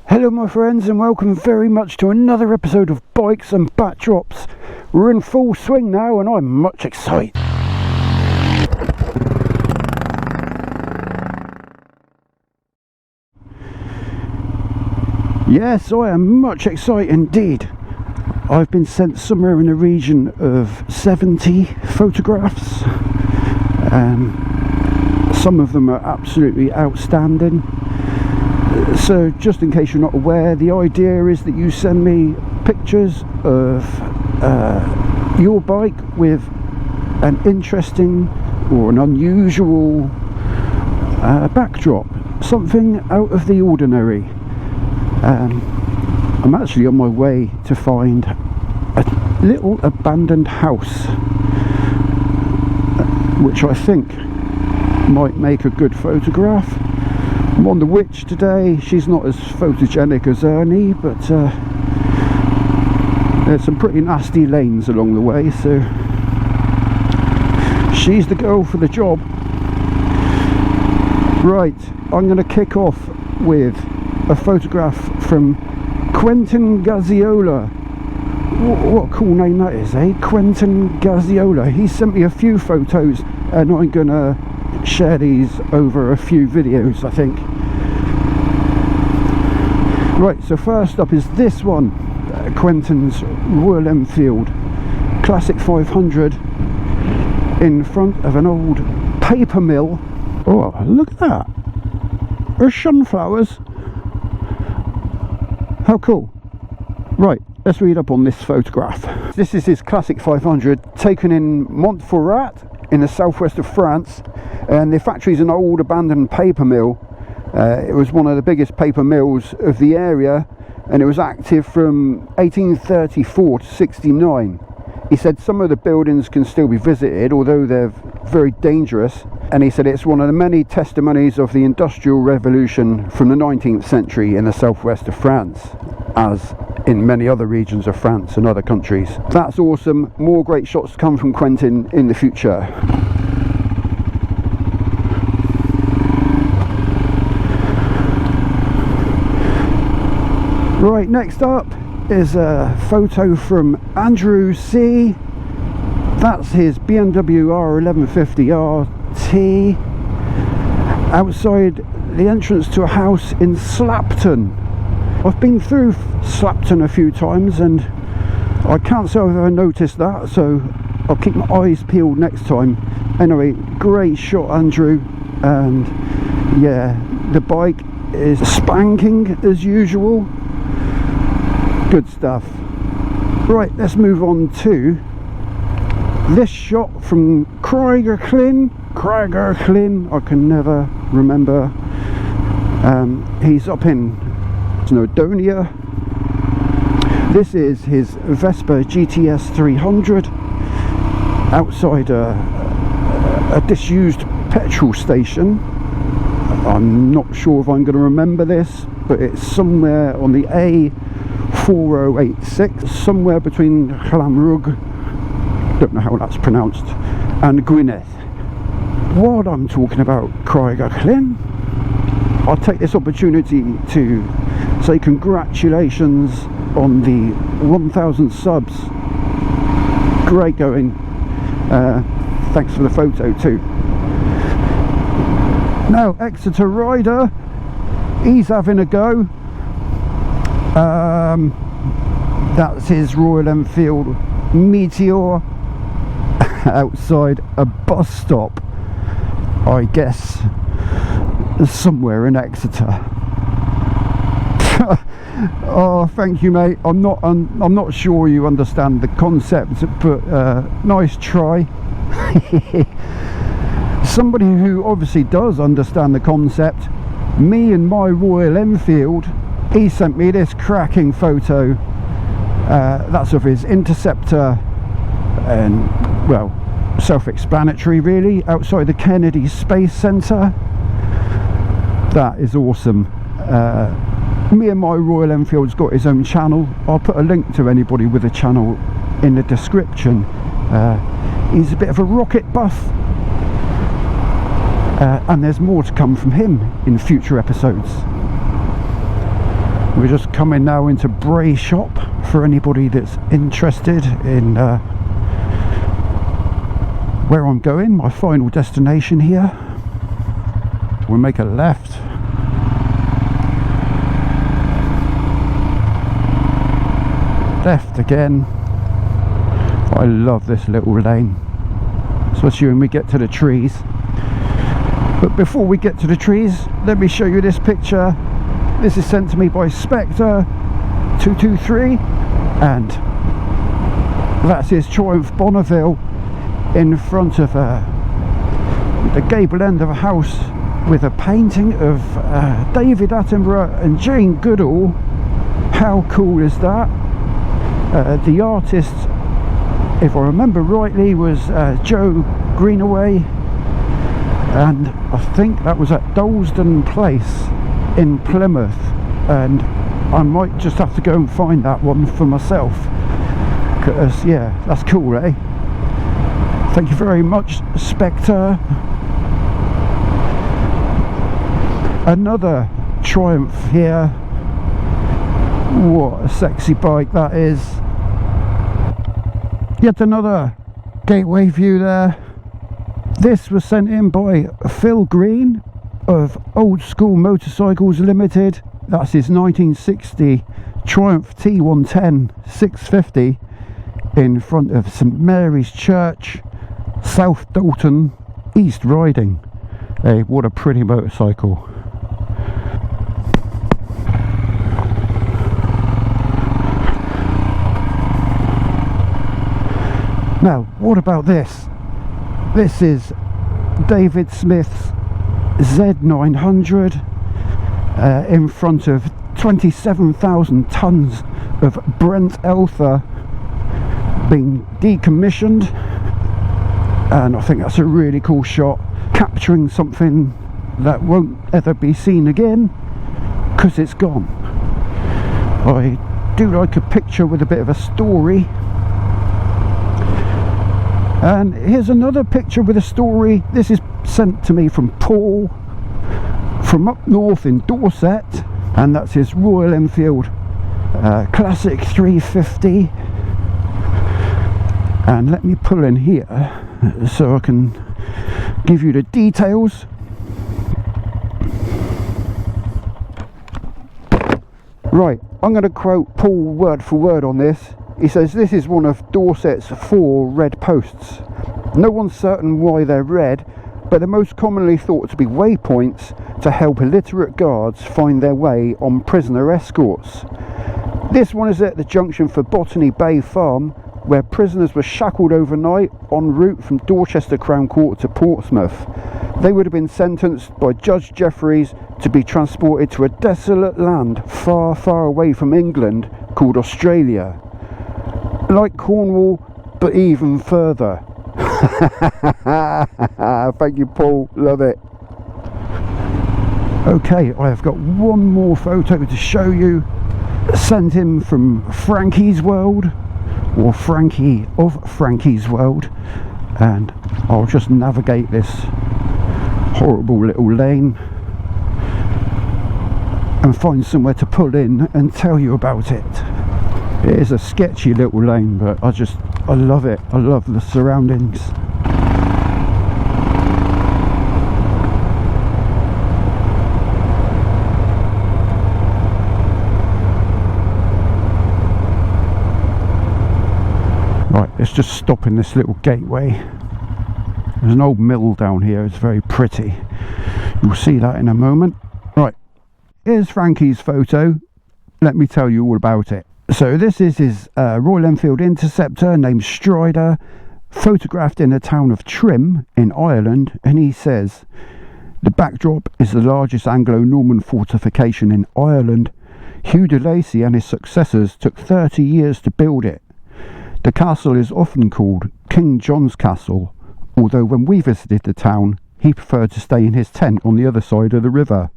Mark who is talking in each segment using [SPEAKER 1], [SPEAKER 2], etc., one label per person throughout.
[SPEAKER 1] Hello my friends, and welcome very much to another episode of Bikes and Backdrops. We're in full swing now and I'm much excited. Yes, I am much excited indeed. I've been sent somewhere in the region of 70 photographs. Some of them are absolutely outstanding. So just in case you're not aware, the idea is that you send me pictures of your bike with an interesting or an unusual backdrop, something out of the ordinary. I'm actually on my way to find a little abandoned house which I think might make a good photograph. I'm on the witch today. She's not as photogenic as Ernie, but there's some pretty nasty lanes along the way, so she's the girl for the job. Right, I'm going to kick off with a photograph from Quentin Gazziola. What a cool name that is, eh? Quentin Gazziola. He sent me a few photos and I'm going to share these over a few videos, I think. Right, so first up is this one, Quentin's Royal Enfield Classic 500 in front of an old paper mill. Oh, look at that. There's sunflowers. How cool. Right, let's read up on this photograph. This is his Classic 500 taken in Montfourat in the southwest of France, and the factory's an old abandoned paper mill. It was one of the biggest paper mills of the area, and it was active from 1834 to 69. He said some of the buildings can still be visited, although they're very dangerous, and he said it's one of the many testimonies of the Industrial Revolution from the 19th century in the southwest of France, as in many other regions of France and other countries. That's awesome. More great shots to come from Quentin in the future. Right, next up is a photo from Andrew C. That's his BMW R1150 RT outside the entrance to a house in Slapton. I've been through Slapton a few times and I can't say I've ever noticed that, so I'll keep my eyes peeled next time. Anyway, great shot, Andrew, and yeah, the bike is spanking as usual. Good stuff. Right, let's move on to this shot from Callington. I can never remember. He's up in Snowdonia. This is his Vespa GTS 300 outside a disused petrol station. I'm not sure if I'm going to remember this, but it's somewhere on the A4086, somewhere between Llanrug, don't know how that's pronounced, and Gwynedd. While I'm talking about Callington, I'll take this opportunity to say congratulations on the 1,000 subs. Great going. Thanks for the photo too. Now, Exeter rider, he's having a go. That's his Royal Enfield Meteor outside a bus stop, I guess somewhere in Exeter. Oh, thank you, mate. I'm not sure you understand the concept, but nice try. Somebody who obviously does understand the concept, me and my Royal Enfield, he sent me this cracking photo. That's of his Interceptor, and well, self-explanatory really, outside the Kennedy Space Centre. That is awesome. Me and my Royal Enfield's got his own channel. I'll put a link to anybody with a channel in the description. He's a bit of a rocket buff, and there's more to come from him in future episodes. We're just coming now into Bray Shop for anybody that's interested in where I'm going, my final destination here. We'll make a left. Left again. I love this little lane, especially when we get to the trees. But before we get to the trees, let me show you this picture. This is sent to me by Spectre 223, and that's his Triumph Bonneville in front of the gable end of a house with a painting of David Attenborough and Jane Goodall. How cool is that? The artist, if I remember rightly, was Joe Greenaway, and I think that was at Dolsdon Place in Plymouth, and I might just have to go and find that one for myself, because yeah, that's cool, eh? Thank you very much, Spectre. Another Triumph here. What a sexy bike that is. Yet another gateway view there. This was sent in by Phil Green of Old School Motorcycles Limited. That's his 1960 Triumph T110 650 in front of St Mary's Church, South Dalton, East Riding. Hey, what a pretty motorcycle. Now, what about this? This is David Smith's Z900 in front of 27,000 tons of Brent Elther being decommissioned, and I think that's a really cool shot, capturing something that won't ever be seen again because it's gone. I do like a picture with a bit of a story. And here's another picture with a story. This is sent to me from Paul from up north in Dorset, and that's his Royal Enfield Classic 350. And let me pull in here so I can give you the details. Right, I'm going to quote Paul word for word on this. He says, this is one of Dorset's 4 red posts. No one's certain why they're red, but they're most commonly thought to be waypoints to help illiterate guards find their way on prisoner escorts. This one is at the junction for Botany Bay Farm, where prisoners were shackled overnight en route from Dorchester Crown Court to Portsmouth. They would have been sentenced by Judge Jeffreys to be transported to a desolate land far, far away from England called Australia. Like Cornwall, but even further. Thank you, Paul. Love it. Okay, I have got one more photo to show you. Sent in from Frankie's World, or Frankie of Frankie's World, and I'll just navigate this horrible little lane and find somewhere to pull in and tell you about it. It is a sketchy little lane, but I love it. I love the surroundings. Right, let's just stop in this little gateway. There's an old mill down here. It's very pretty. You'll see that in a moment. Right, here's Frankie's photo. Let me tell you all about it. So this is his Royal Enfield Interceptor named Strider, photographed in the town of Trim in Ireland, and he says, the backdrop is the largest Anglo-Norman fortification in Ireland. Hugh de Lacy and his successors took 30 years to build it. The castle is often called King John's Castle, although when we visited the town, he preferred to stay in his tent on the other side of the river.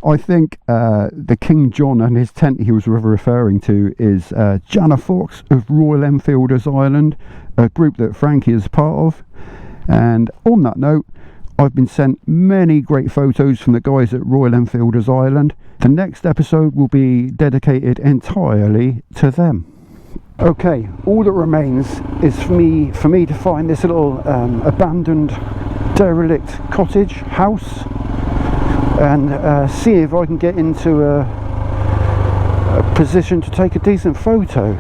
[SPEAKER 1] I think the King John and his tent he was referring to is Jana Fox of Royal Enfielders Ireland, a group that Frankie is part of. And on that note, I've been sent many great photos from the guys at Royal Enfielders Ireland. The next episode will be dedicated entirely to them. Okay, all that remains is for me to find this little abandoned derelict cottage house and see if I can get into a position to take a decent photo.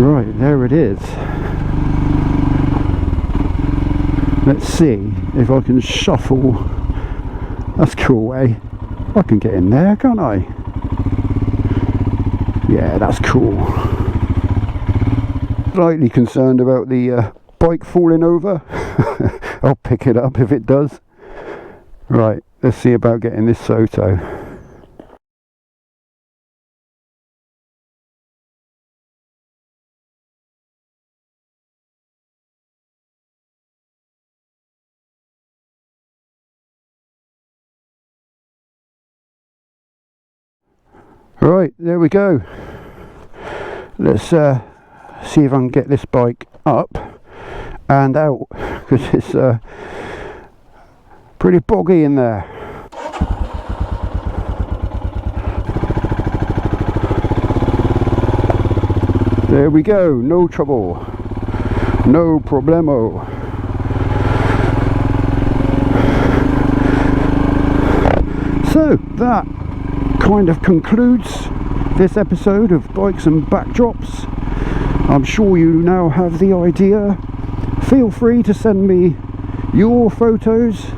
[SPEAKER 1] Right, there it is. Let's see if I can shuffle. That's cool, eh? I can get in there, can't I? Yeah, that's cool. Slightly concerned about the bike falling over. I'll pick it up if it does. Right, let's see about getting this photo. Right, there we go. Let's see if I can get this bike up and out, because it's pretty boggy in there. There we go, no trouble, no problemo. So that kind of concludes this episode of Bikes and Backdrops. I'm sure you now have the idea. Feel free to send me your photos,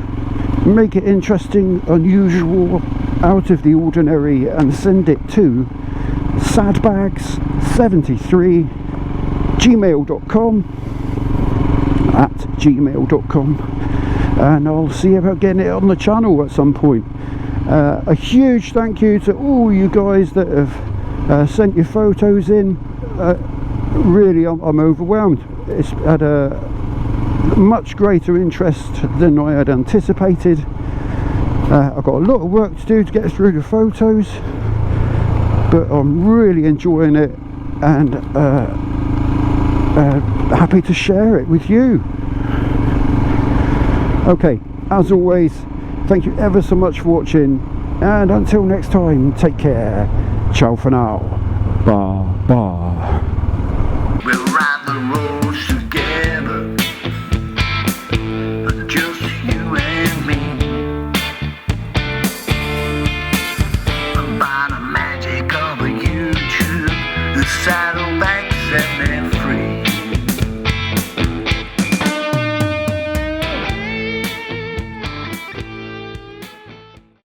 [SPEAKER 1] make it interesting, unusual, out of the ordinary, and send it to saddlebags73 gmail.com at gmail.com, and I'll see about getting it on the channel at some point. A huge thank you to all you guys that have sent your photos in. Really, I'm overwhelmed. It's had a much greater interest than I had anticipated. I've got a lot of work to do to get through the photos, but I'm really enjoying it and happy to share it with you. Okay, as always, thank you ever so much for watching, and until next time, take care. Ciao for now. Bye bye.
[SPEAKER 2] We'll ride the roads together, just you and me. By the magic of a YouTube, the Saddlebags and